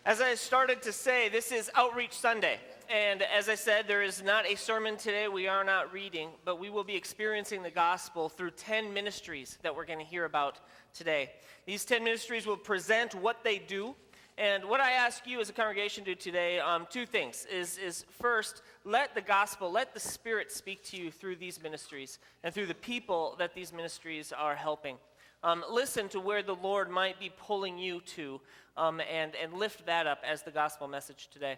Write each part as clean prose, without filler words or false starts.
As I started to say, this is Outreach Sunday. And as I said, there is not a sermon today. We are not reading, but we will be experiencing the gospel through 10 ministries that we're going to hear about today. These 10 ministries will present what they do. And what I ask you as a congregation to do today, two things, is first, let the gospel, let the Spirit speak to you through these ministries and through the people that these ministries are helping. Listen to where the Lord might be pulling you to, and lift that up as the gospel message today.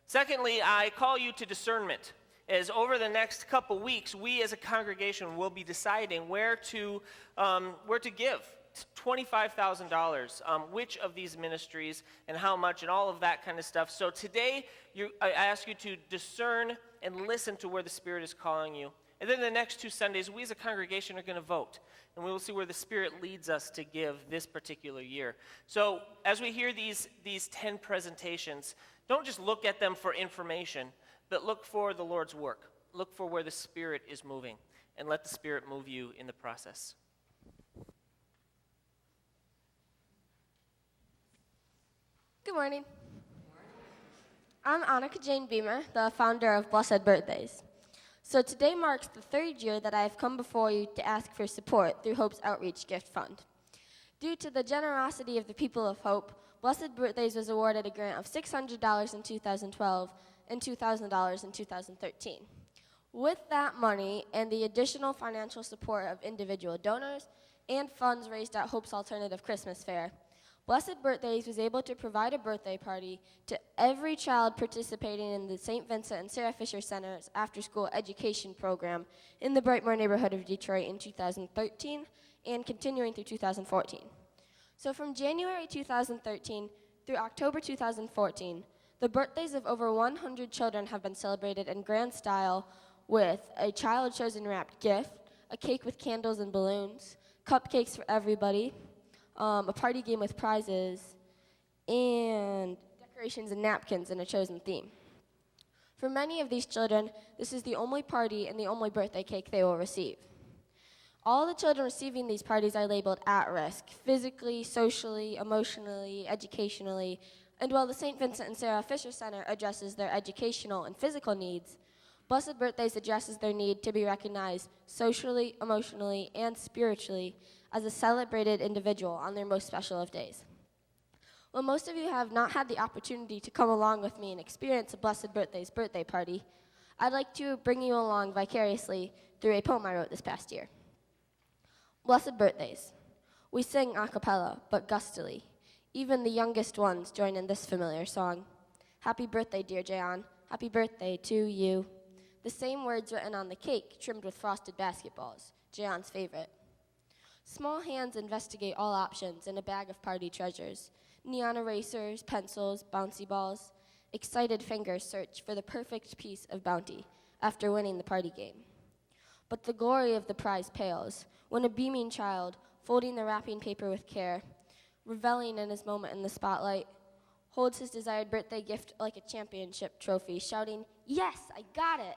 Secondly, I call you to discernment, as over the next couple weeks, we as a congregation will be deciding where to give $25,000, which of these ministries and how much and all of that kind of stuff. So today, I ask you to discern and listen to where the Spirit is calling you. And then the next 2 Sundays, we as a congregation are going to vote. And we will see where the Spirit leads us to give this particular year. So as we hear these 10 presentations, don't just look at them for information, but look for the Lord's work. Look for where the Spirit is moving, and let the Spirit move you in the process. Good morning. I'm Annika Jane Beamer, the founder of Blessed Birthdays. So today marks the 3rd year that I have come before you to ask for support through Hope's Outreach Gift Fund. Due to the generosity of the people of Hope, Blessed Birthdays was awarded a grant of $600 in 2012 and $2,000 in 2013. With that money and the additional financial support of individual donors and funds raised at Hope's Alternative Christmas Fair, Blessed Birthdays was able to provide a birthday party to every child participating in the St. Vincent and Sarah Fisher Center's after-school education program in the Brightmoor neighborhood of Detroit in 2013 and continuing through 2014. So from January 2013 through October 2014, the birthdays of over 100 children have been celebrated in grand style with a child-chosen wrapped gift, a cake with candles and balloons, cupcakes for everybody, a party game with prizes, and decorations and napkins in a chosen theme. For many of these children, this is the only party and the only birthday cake they will receive. All the children receiving these parties are labeled at risk, physically, socially, emotionally, educationally, and while the St. Vincent and Sarah Fisher Center addresses their educational and physical needs, Blessed Birthdays addresses their need to be recognized socially, emotionally, and spiritually as a celebrated individual on their most special of days. Well, most of you have not had the opportunity to come along with me and experience a Blessed Birthdays birthday party. I'd like to bring you along vicariously through a poem I wrote this past year. Blessed Birthdays. We sing a cappella, but gustily. Even the youngest ones join in this familiar song. Happy birthday, dear Jan. Happy birthday to you. The same words written on the cake, trimmed with frosted basketballs, Jan's favorite. Small hands investigate all options in a bag of party treasures. Neon erasers, pencils, bouncy balls. Excited fingers search for the perfect piece of bounty after winning the party game. But the glory of the prize pales when a beaming child, folding the wrapping paper with care, reveling in his moment in the spotlight, holds his desired birthday gift like a championship trophy, shouting, "Yes, I got it!"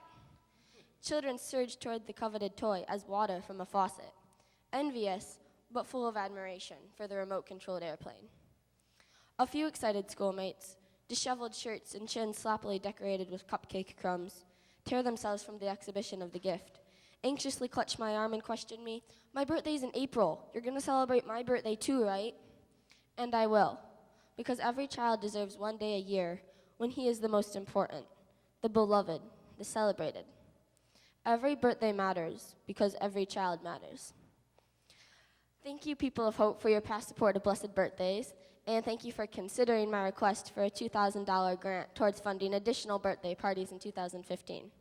Children surge toward the coveted toy as water from a faucet, envious but full of admiration for the remote-controlled airplane. A few excited schoolmates, disheveled shirts and chins sloppily decorated with cupcake crumbs, tear themselves from the exhibition of the gift, anxiously clutch my arm and question me, "My birthday's in April. You're going to celebrate my birthday too, right?" And I will, because every child deserves one day a year when he is the most important, the beloved, the celebrated. Every birthday matters because every child matters. Thank you, people of Hope, for your past support of Blessed Birthdays, and thank you for considering my request for a $2,000 grant towards funding additional birthday parties in 2015.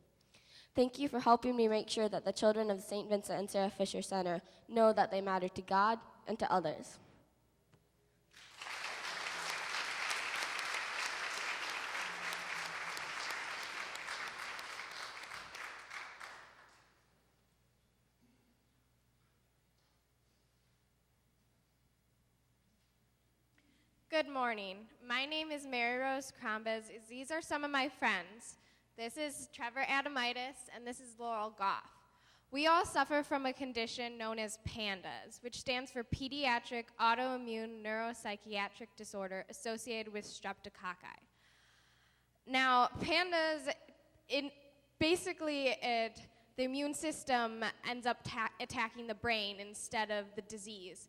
Thank you for helping me make sure that the children of the St. Vincent and Sarah Fisher Center know that they matter to God and to others. Good morning. My name is Mary Rose Crombez. These are some of my friends. This is Trevor Adamitis, and this is Laurel Goff. We all suffer from a condition known as PANDAS, which stands for Pediatric Autoimmune Neuropsychiatric Disorder associated with streptococci. Now, PANDAS, the immune system ends up attacking the brain instead of the disease.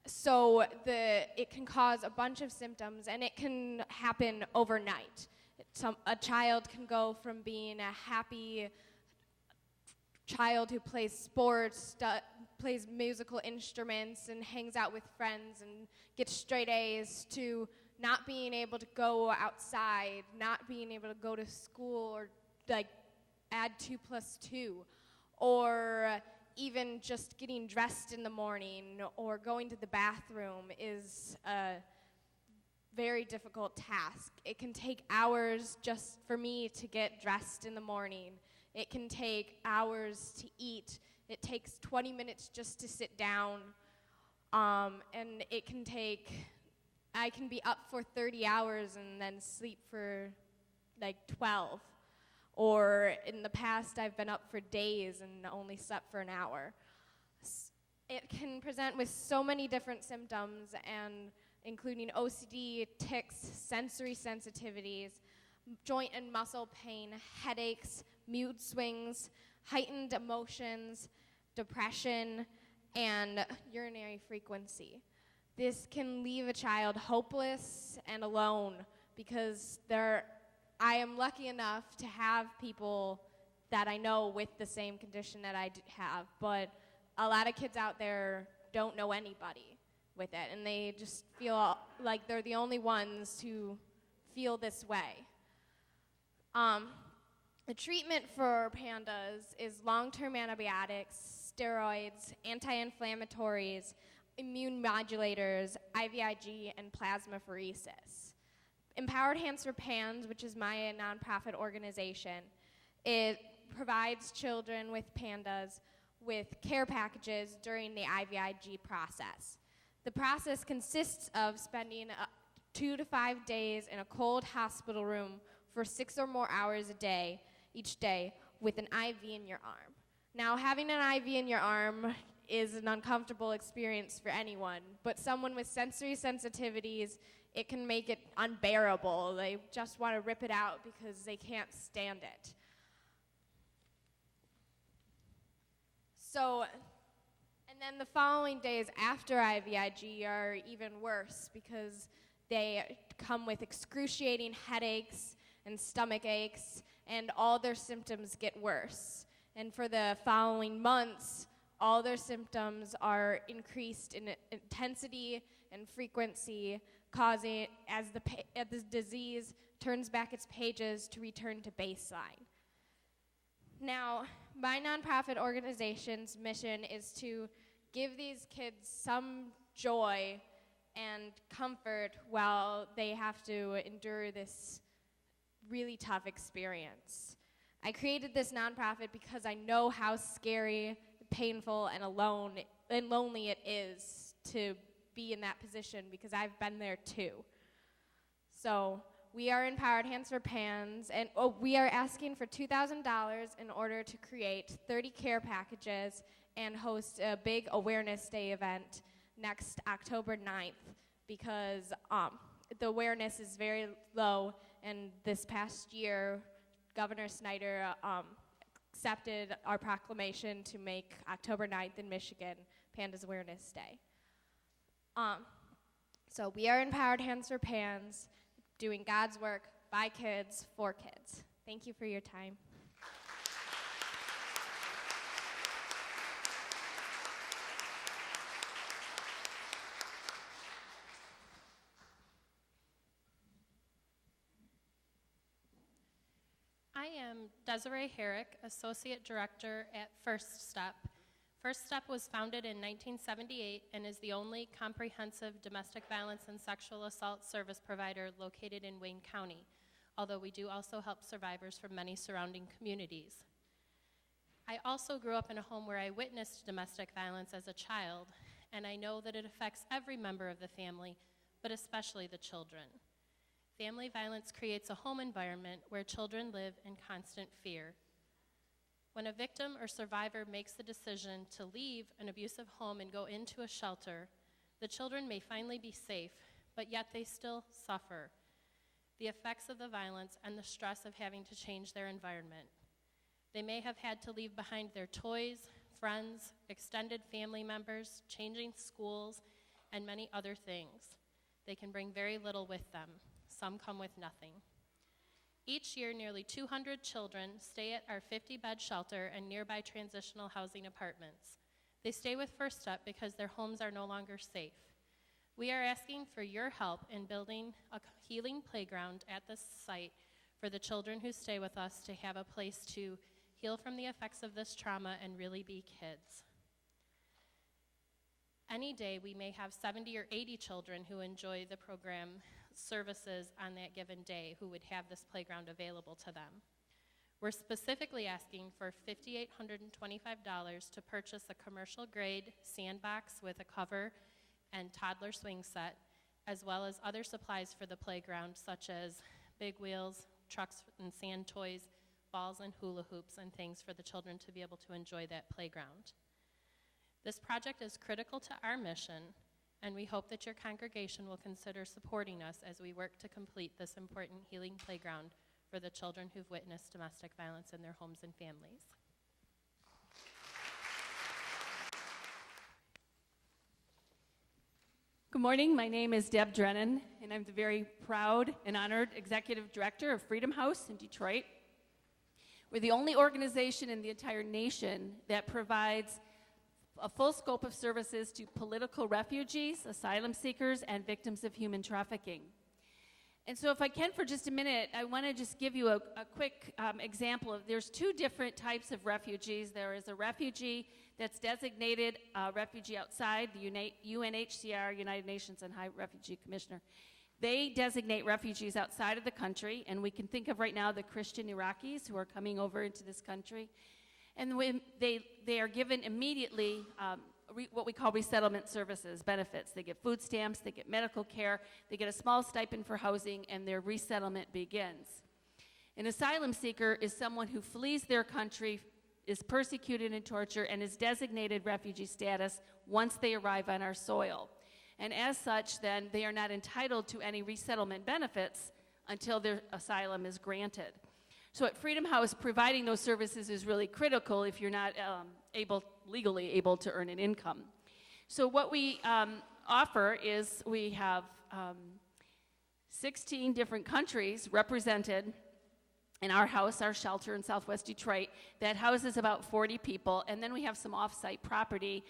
So it can cause a bunch of symptoms, and it can happen overnight. A child can go from being a happy child who plays sports, plays musical instruments, and hangs out with friends and gets straight A's, to not being able to go outside, not being able to go to school, or add 2 + 2, or even just getting dressed in the morning or going to the bathroom is a very difficult task. It can take hours just for me to get dressed in the morning. It can take hours to eat. It takes 20 minutes just to sit down. And I can be up for 30 hours and then sleep for 12. Or in the past, I've been up for days and only slept for an hour. It can present with so many different symptoms, and including OCD, tics, sensory sensitivities, joint and muscle pain, headaches, mood swings, heightened emotions, depression, and urinary frequency. This can leave a child hopeless and alone, because I am lucky enough to have people that I know with the same condition that I have, but a lot of kids out there don't know anybody with it, and they just feel like they're the only ones who feel this way. The treatment for PANDAS is long-term antibiotics, steroids, anti-inflammatories, immune modulators, IVIG, and plasmapheresis. Empowered Hands for PANS, which is my nonprofit organization, it provides children with PANDAS with care packages during the IVIG process. The process consists of spending 2 to 5 days in a cold hospital room for 6 or more hours each day with an IV in your arm. Now, having an IV in your arm is an uncomfortable experience for anyone, but someone with sensory sensitivities, it can make it unbearable. They just want to rip it out because they can't stand it. And then the following days after IVIG are even worse, because they come with excruciating headaches and stomach aches, and all their symptoms get worse. And for the following months, all their symptoms are increased in intensity and frequency, causing, as the disease turns back its pages, to return to baseline. Now, my nonprofit organization's mission is to give these kids some joy and comfort while they have to endure this really tough experience. I created this nonprofit because I know how scary, painful, and alone and lonely it is to be in that position, because I've been there too. So we are Empowered Hands for PANS, and we are asking for $2,000 in order to create 30 care packages and host a big awareness day event next October 9th, because the awareness is very low, and this past year, Governor Snyder accepted our proclamation to make October 9th in Michigan PANDAS Awareness Day. So we are Empowered Hands for PANS, doing God's work by kids, for kids. Thank you for your time. I am Desiree Herrick, Associate Director at First Step. First Step was founded in 1978 and is the only comprehensive domestic violence and sexual assault service provider located in Wayne County, although we do also help survivors from many surrounding communities. I also grew up in a home where I witnessed domestic violence as a child, and I know that it affects every member of the family, but especially the children. Family violence creates a home environment where children live in constant fear. When a victim or survivor makes the decision to leave an abusive home and go into a shelter, the children may finally be safe, but yet they still suffer the effects of the violence and the stress of having to change their environment. They may have had to leave behind their toys, friends, extended family members, changing schools, and many other things. They can bring very little with them. Some come with nothing. Each year, nearly 200 children stay at our 50-bed shelter and nearby transitional housing apartments. They stay with First Step because their homes are no longer safe. We are asking for your help in building a healing playground at this site for the children who stay with us to have a place to heal from the effects of this trauma and really be kids. Any day, we may have 70 or 80 children who enjoy the program services on that given day who would have this playground available to them. We're specifically asking for $5,825 to purchase a commercial-grade sandbox with a cover and toddler swing set, as well as other supplies for the playground, such as big wheels, trucks and sand toys, balls and hula hoops, and things for the children to be able to enjoy that playground. This project is critical to our mission, and we hope that your congregation will consider supporting us as we work to complete this important healing playground for the children who've witnessed domestic violence in their homes and families. Good morning, my name is Deb Drennan, and I'm the very proud and honored Executive Director of Freedom House in Detroit. We're the only organization in the entire nation that provides a full scope of services to political refugees, asylum seekers, and victims of human trafficking. And so if I can for just a minute, I want to just give you a quick example of, there's two different types of refugees. There is a refugee that's designated refugee outside the UNHCR, United Nations and High Refugee Commissioner. They designate refugees outside of the country, and we can think of right now the Christian Iraqis who are coming over into this country. And when they are given immediately what we call resettlement services, benefits. They get food stamps, they get medical care, they get a small stipend for housing, and their resettlement begins. An asylum seeker is someone who flees their country, is persecuted and tortured, and is designated refugee status once they arrive on our soil. And as such, then, they are not entitled to any resettlement benefits until their asylum is granted. So at Freedom House, providing those services is really critical if you're not legally able to earn an income. So what we offer is we have 16 different countries represented in our house, our shelter in Southwest Detroit, that houses about 40 people. And then we have some off-site property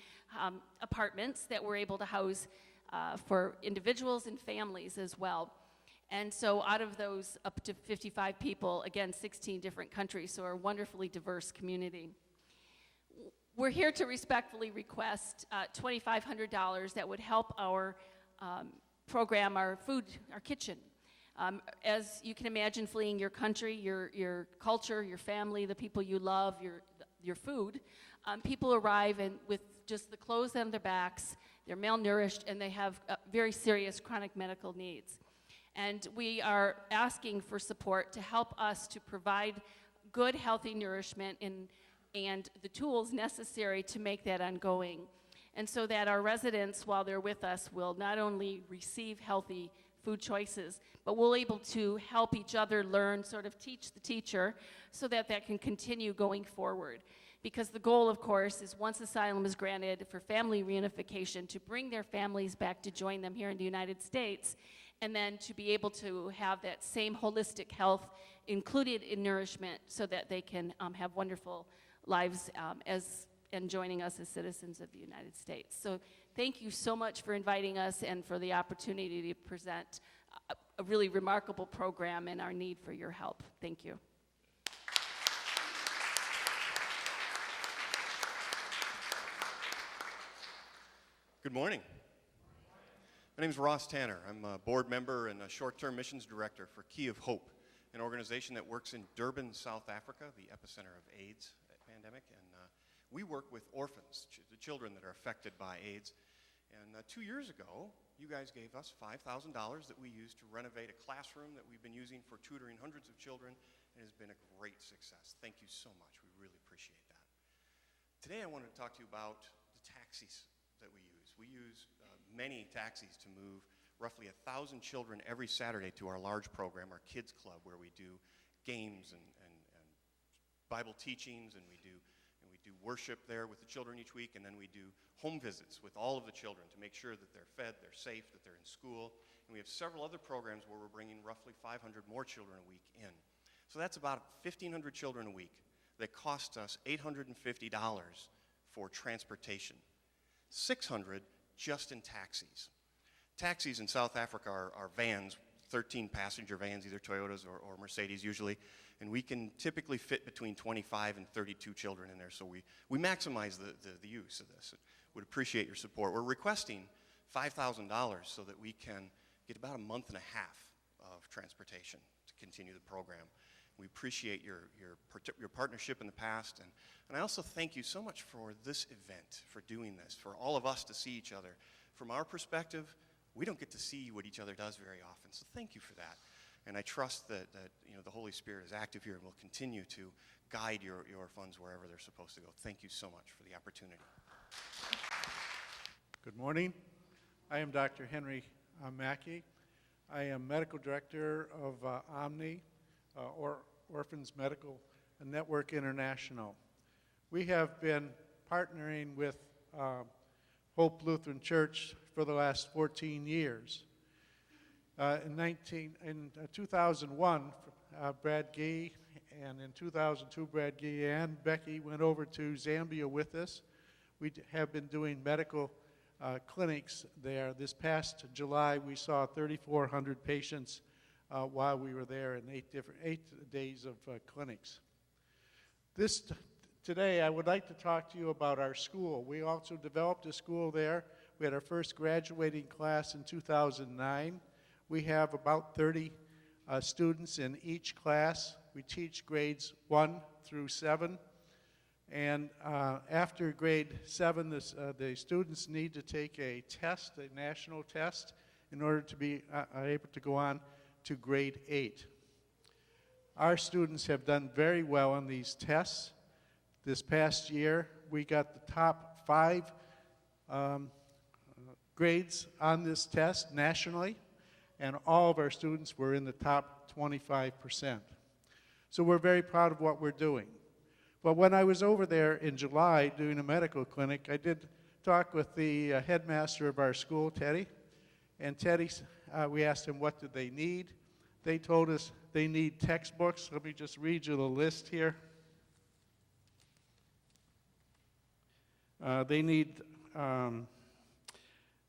apartments that we're able to house for individuals and families as well. And so out of those, up to 55 people, again, 16 different countries, so a wonderfully diverse community. We're here to respectfully request $2,500 that would help our program, our food, our kitchen. As you can imagine, fleeing your country, your culture, your family, the people you love, your food, people arrive and with just the clothes on their backs, they're malnourished, and they have very serious chronic medical needs. And we are asking for support to help us to provide good, healthy nourishment and the tools necessary to make that ongoing. And so that our residents, while they're with us, will not only receive healthy food choices, but we'll able to help each other learn, sort of teach the teacher, so that that can continue going forward. Because the goal, of course, is once asylum is granted for family reunification, to bring their families back to join them here in the United States, and then to be able to have that same holistic health included in nourishment so that they can have wonderful lives and joining us as citizens of the United States. So thank you so much for inviting us and for the opportunity to present a really remarkable program and our need for your help. Thank you. Good morning. My name is Ross Tanner. I'm a board member and a short-term missions director for Key of Hope, an organization that works in Durban, South Africa, the epicenter of AIDS pandemic. And we work with orphans, the children that are affected by AIDS. And 2 years ago, you guys gave us $5,000 that we used to renovate a classroom that we've been using for tutoring hundreds of children, and it has been a great success. Thank you so much. We really appreciate it. Today I wanted to talk to you about the taxis that we use. We use many taxis to move roughly 1,000 children every Saturday to our large program, our kids club, where we do games and Bible teachings, and we do worship there with the children each week, and then we do home visits with all of the children to make sure that they're fed, they're safe, that they're in school. And we have several other programs where we're bringing roughly 500 more children a week in. So that's about 1,500 children a week that cost us $850 for transportation, $600 just in taxis. Taxis in South Africa are vans, 13-passenger vans, either Toyotas or Mercedes usually, and we can typically fit between 25 and 32 children in there, so we maximize the use of this. Would appreciate your support. We're requesting $5,000 so that we can get about a month and a half of transportation to continue the program. We appreciate your partnership in the past, and I also thank you so much for this event, for doing this, for all of us to see each other. From our perspective, we don't get to see what each other does very often, so thank you for that. And I trust that the Holy Spirit is active here and will continue to guide your funds wherever they're supposed to go. Thank you so much for the opportunity. Good morning. I am Dr. Henry Mackey. I am Medical Director of Omni, Orphans Medical Network International. We have been partnering with Hope Lutheran Church for the last 14 years. In 2001, Brad Gee, and in 2002, Brad Gee and Becky went over to Zambia with us. We have been doing medical clinics there. This past July, we saw 3,400 patients while we were there in 8 days of clinics. Today, I would like to talk to you about our school. We also developed a school there. We had our first graduating class in 2009. We have about 30 students in each class. We teach grades 1 through 7. And after grade 7, the students need to take a test, a national test, in order to be able to go on to grade 8. Our students have done very well on these tests. This past year, we got the top 5 grades on this test nationally, and all of our students were in the top 25%. So we're very proud of what we're doing. But when I was over there in July doing a medical clinic, I did talk with the headmaster of our school, Teddy. And Teddy, we asked him what did they need. They told us they need textbooks. Let me just read you the list here. They need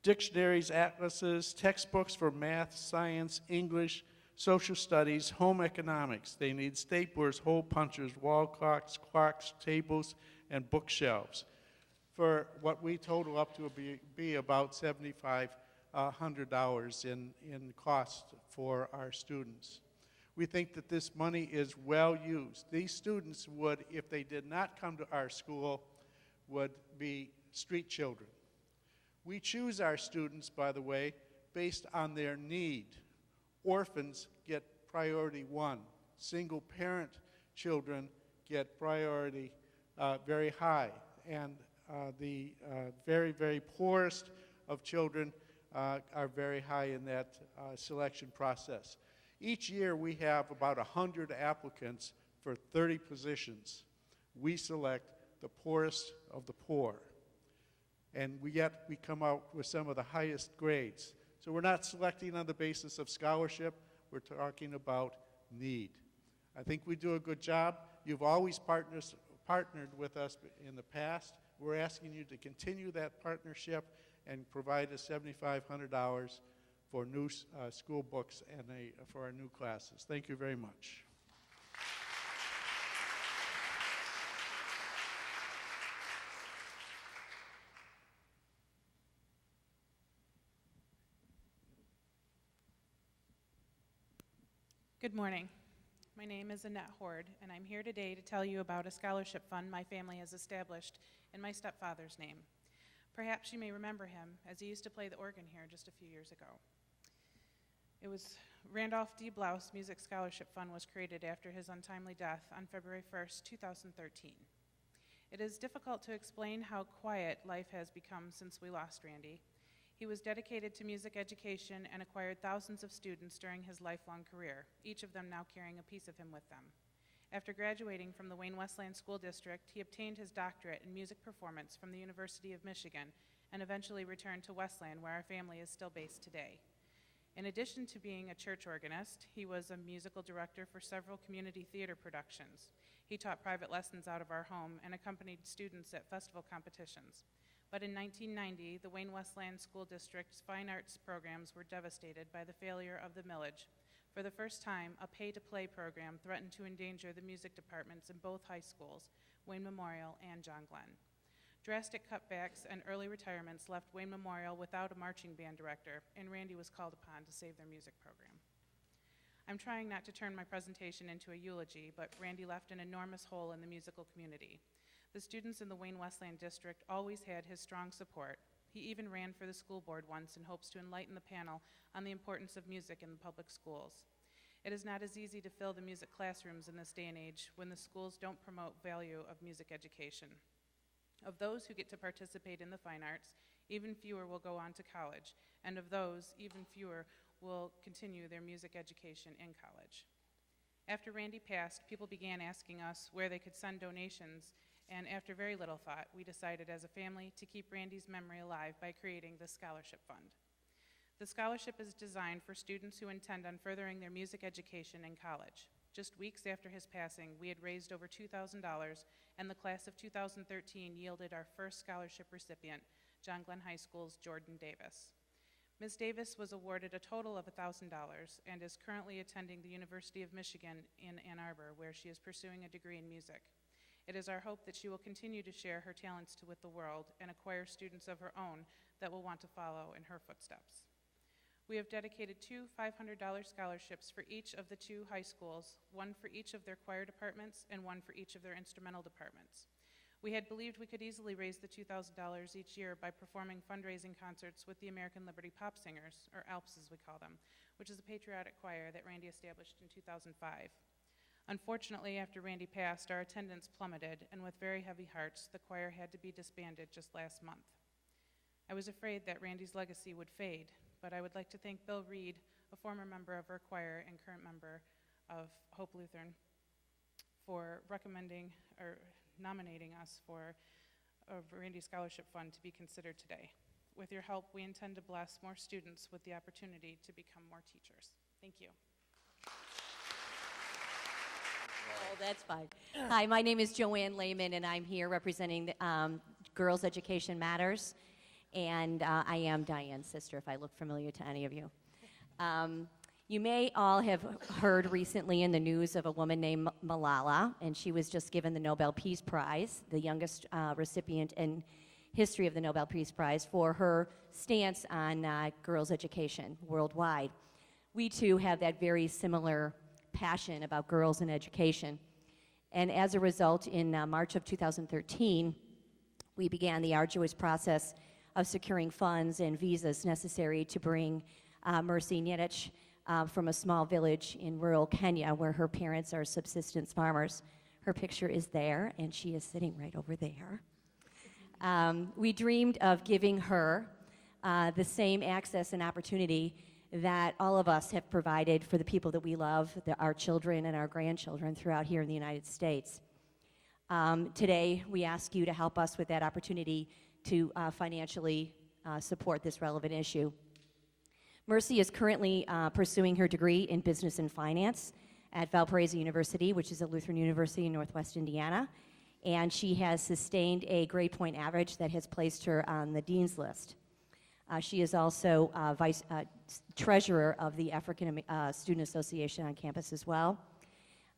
dictionaries, atlases, textbooks for math, science, English, social studies, home economics. They need staplers, hole punchers, wall clocks, tables, and bookshelves for what we total up to be about $7,500 in cost for our students. We think that this money is well used. These students would, if they did not come to our school, would be street children. We choose our students, by the way, based on their need. Orphans get priority 1. Single-parent children get priority very high. And the very, very poorest of children are very high in that selection process. Each year we have about 100 applicants for 30 positions. We select the poorest of the poor. And yet we come out with some of the highest grades. So we're not selecting on the basis of scholarship, we're talking about need. I think we do a good job. You've always partnered with us in the past. We're asking you to continue that partnership and provide us $7,500 for new school books and for our new classes. Thank you very much. Good morning. My name is Annette Horde, and I'm here today to tell you about a scholarship fund my family has established in my stepfather's name. Perhaps you may remember him, as he used to play the organ here just a few years ago. It was Randolph D. Blouse Music Scholarship Fund was created after his untimely death on February 1st, 2013. It is difficult to explain how quiet life has become since we lost Randy. He was dedicated to music education and acquired thousands of students during his lifelong career, each of them now carrying a piece of him with them. After graduating from the Wayne Westland School District, he obtained his doctorate in music performance from the University of Michigan and eventually returned to Westland, where our family is still based today. In addition to being a church organist, he was a musical director for several community theater productions. He taught private lessons out of our home and accompanied students at festival competitions. But in 1990, the Wayne Westland School District's fine arts programs were devastated by the failure of the millage. For the first time, a pay-to-play program threatened to endanger the music departments in both high schools, Wayne Memorial and John Glenn. Drastic cutbacks and early retirements left Wayne Memorial without a marching band director, and Randy was called upon to save their music program. I'm trying not to turn my presentation into a eulogy, but Randy left an enormous hole in the musical community. The students in the Wayne Westland District always had his strong support. He even ran for the school board once in hopes to enlighten the panel on the importance of music in the public schools. It is not as easy to fill the music classrooms in this day and age when the schools don't promote value of music education. Of those who get to participate in the fine arts, even fewer will go on to college, and of those, even fewer will continue their music education in college. After Randy passed, people began asking us where they could send donations, and after very little thought, we decided as a family to keep Randy's memory alive by creating the Scholarship Fund. The scholarship is designed for students who intend on furthering their music education in college. Just weeks after his passing, we had raised over $2,000, and the class of 2013 yielded our first scholarship recipient, John Glenn High School's Jordan Davis. Ms. Davis was awarded a total of $1,000 and is currently attending the University of Michigan in Ann Arbor, where she is pursuing a degree in music. It is our hope that she will continue to share her talents with the world and acquire students of her own that will want to follow in her footsteps. We have dedicated two $500 scholarships for each of the two high schools, one for each of their choir departments and one for each of their instrumental departments. We had believed we could easily raise the $2,000 each year by performing fundraising concerts with the American Liberty Pop Singers, or ALPS as we call them, which is a patriotic choir that Randy established in 2005. Unfortunately, after Randy passed, our attendance plummeted, and with very heavy hearts, the choir had to be disbanded just last month. I was afraid that Randy's legacy would fade, but I would like to thank Bill Reed, a former member of our choir and current member of Hope Lutheran, for recommending or nominating us for a Randy Scholarship Fund to be considered today. With your help, we intend to bless more students with the opportunity to become more teachers. Thank you. Oh, that's fine. Hi, my name is Joanne Lehman, and I'm here representing the, Girls Education Matters. And I am Diane's sister, if I look familiar to any of you. You may all have heard recently in the news of a woman named Malala, and she was just given the Nobel Peace Prize, the youngest recipient in history of the Nobel Peace Prize, for her stance on girls' education worldwide. We too have that very similar passion about girls and education. And as a result, in March of 2013, we began the arduous process of securing funds and visas necessary to bring Mercy Nyetich from a small village in rural Kenya, where her parents are subsistence farmers. Her picture is there, and she is sitting right over there. We dreamed of giving her the same access and opportunity that all of us have provided for the people that we love, our children and our grandchildren throughout here in the United States. Today, we ask you to help us with that opportunity to financially support this relevant issue. Mercy is currently pursuing her degree in business and finance at Valparaiso University, which is a Lutheran university in Northwest Indiana, and she has sustained a grade point average that has placed her on the dean's list. She is also treasurer of the African Student Association on campus as well.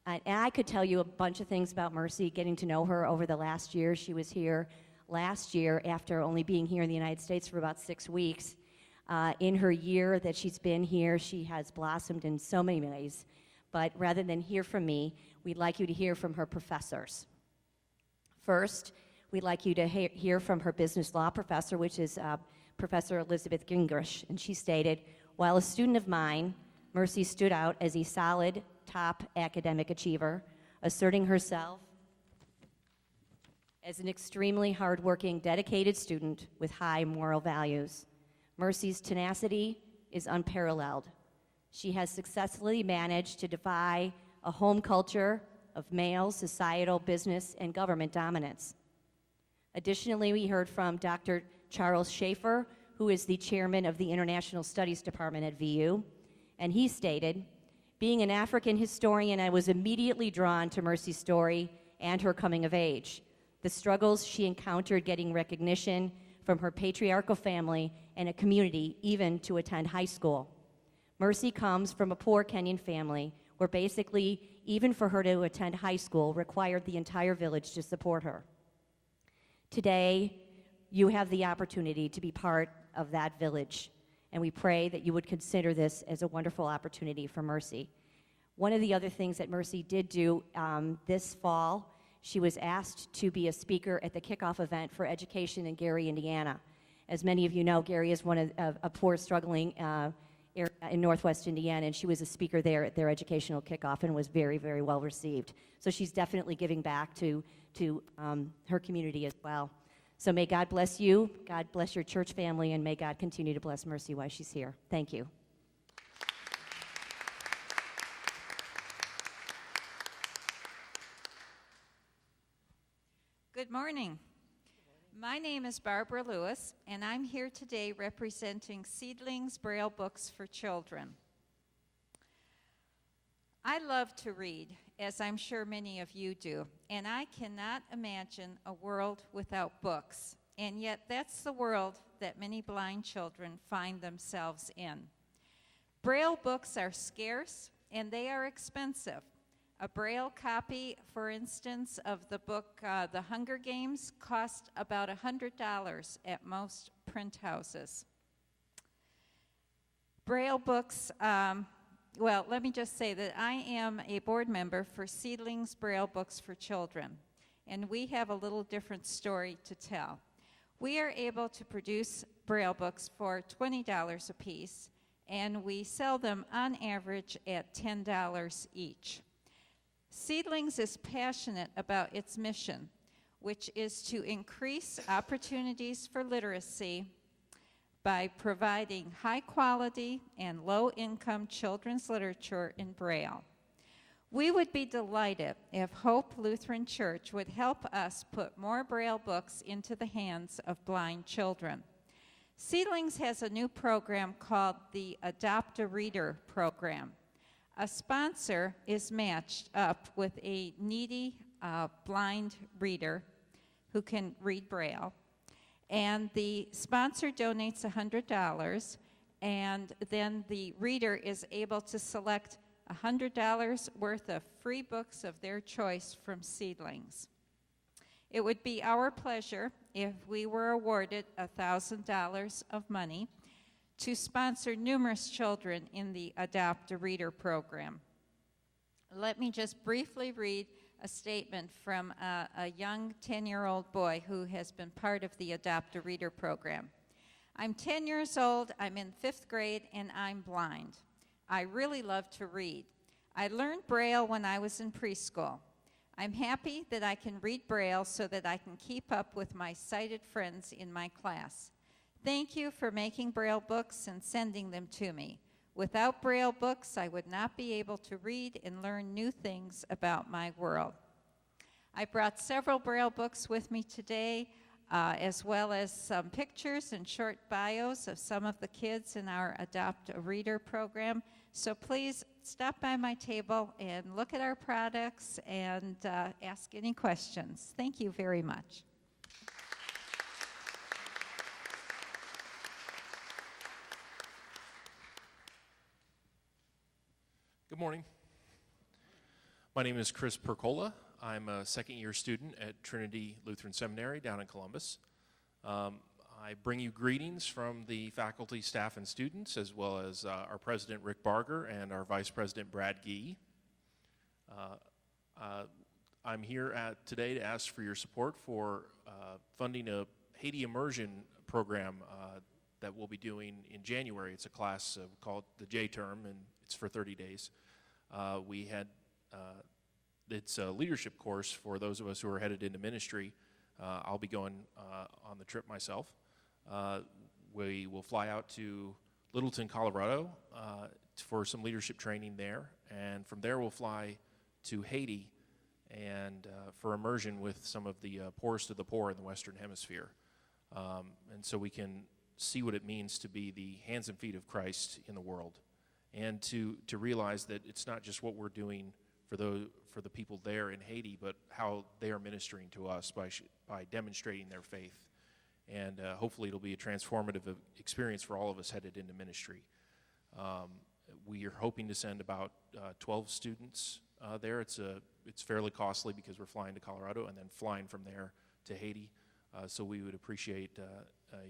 And I could tell you a bunch of things about Mercy, getting to know her over the last year. She was here last year after only being here in the United States for about 6 weeks. In her year that she's been here, she has blossomed in so many ways. But rather than hear from me, we'd like you to hear from her professors. First, we'd like you to hear from her business law professor, which is Professor Elizabeth Gingrich. And she stated, while a student of mine, Mercy stood out as a solid, top academic achiever, asserting herself as an extremely hardworking, dedicated student with high moral values. Mercy's tenacity is unparalleled. She has successfully managed to defy a home culture of male societal, business, and government dominance. Additionally, we heard from Dr. Charles Schaefer, who is the chairman of the International Studies Department at VU, and he stated, "Being an African historian, I was immediately drawn to Mercy's story and her coming of age, the struggles she encountered getting recognition from her patriarchal family and a community, even to attend high school. Mercy comes from a poor Kenyan family where basically, even for her to attend high school, required the entire village to support her. Today, you have the opportunity to be part of that village, and we pray that you would consider this as a wonderful opportunity for Mercy." One of the other things that Mercy did do this fall, she was asked to be a speaker at the kickoff event for education in Gary, Indiana. As many of you know, Gary is one of a poor, struggling area in Northwest Indiana, and she was a speaker there at their educational kickoff and was very, very well received. So she's definitely giving back to her community as well. So may God bless you, God bless your church family, and may God continue to bless Mercy while she's here. Thank you. Good morning. My name is Barbara Lewis, and I'm here today representing Seedlings Braille Books for Children. I love to read, as I'm sure many of you do, and I cannot imagine a world without books, and yet that's the world that many blind children find themselves in. Braille books are scarce, and they are expensive. A Braille copy, for instance, of the book The Hunger Games cost about $100 at most print houses. Braille books, well, let me just say that I am a board member for Seedlings Braille Books for Children, and we have a little different story to tell. We are able to produce Braille books for $20 a piece, and we sell them on average at $10 each. Seedlings is passionate about its mission, which is to increase opportunities for literacy by providing high-quality and low-income children's literature in Braille. We would be delighted if Hope Lutheran Church would help us put more Braille books into the hands of blind children. Seedlings has a new program called the Adopt a Reader program. A sponsor is matched up with a needy blind reader who can read Braille, and the sponsor donates $100, and then the reader is able to select $100 worth of free books of their choice from Seedlings. It would be our pleasure if we were awarded $1,000 of money to sponsor numerous children in the Adopt a Reader program. Let me just briefly read a statement from a young 10-year-old boy who has been part of the Adopt a Reader program. "I'm 10 years old, I'm in 5th grade, and I'm blind. I really love to read. I learned Braille when I was in preschool. I'm happy that I can read Braille so that I can keep up with my sighted friends in my class. Thank you for making Braille books and sending them to me. Without Braille books, I would not be able to read and learn new things about my world." I brought several Braille books with me today, as well as some pictures and short bios of some of the kids in our Adopt a Reader program. So please stop by my table and look at our products and ask any questions. Thank you very much. Good morning. My name is Chris Percola. I'm a second-year student at Trinity Lutheran Seminary down in Columbus. I bring you greetings from the faculty, staff, and students, as well as our president, Rick Barger, and our vice president, Brad Gee. I'm here today to ask for your support for funding a Haiti immersion program that we'll be doing in January. It's a class called the J term, and it's for 30 days. It's a leadership course for those of us who are headed into ministry. I'll be going on the trip myself. We will fly out to Littleton, Colorado for some leadership training there, and from there we'll fly to Haiti and for immersion with some of the poorest of the poor in the Western Hemisphere. And so we can see what it means to be the hands and feet of Christ in the world, and to realize that it's not just what we're doing for the people there in Haiti, but how they are ministering to us by demonstrating their faith. And hopefully it'll be a transformative experience for all of us headed into ministry. We are hoping to send about 12 students there. It's fairly costly because we're flying to Colorado and then flying from there to Haiti. So we would appreciate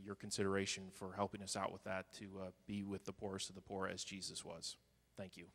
your consideration for helping us out with that, to be with the poorest of the poor as Jesus was. Thank you.